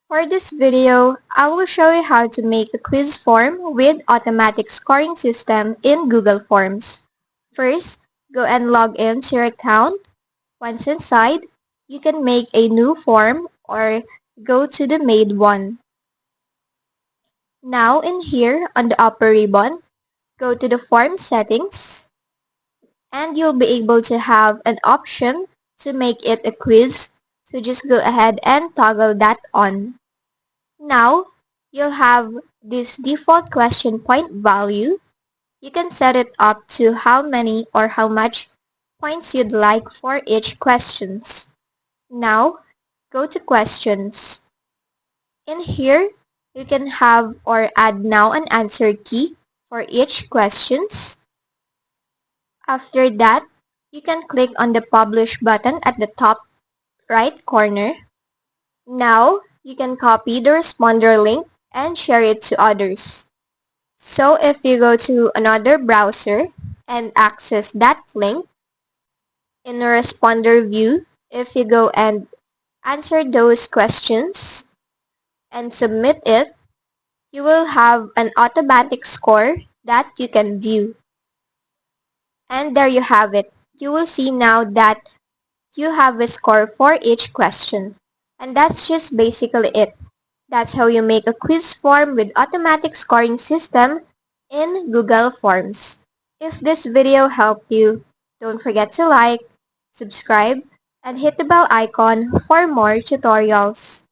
For this video, I will show you how to make a quiz form with automatic scoring system in Google Forms. First, go and log in to your account. Once inside, you can make a new form or go to the made one. Now in here on the upper ribbon, go to the form settings and you'll be able to have an option to make it a quiz. So just go ahead and toggle that on. Now, you'll have this default question point value. You can set it up to how many or how much points you'd like for each questions. Now, go to questions. In here, you can have or add now and answer key for each questions. After that, you can click on the publish button at the top right corner. Now, you can copy the responder link and share it to others. So if you go to another browser and access that link, in the responder view, if you go and answer those questions and submit it, you will have an automatic score that you can view. And there you have it. You will see now that you have a score for each question. And that's just basically it. That's how you make a quiz form with automatic scoring system in Google Forms. If this video helped you, don't forget to like, subscribe, and hit the bell icon for more tutorials.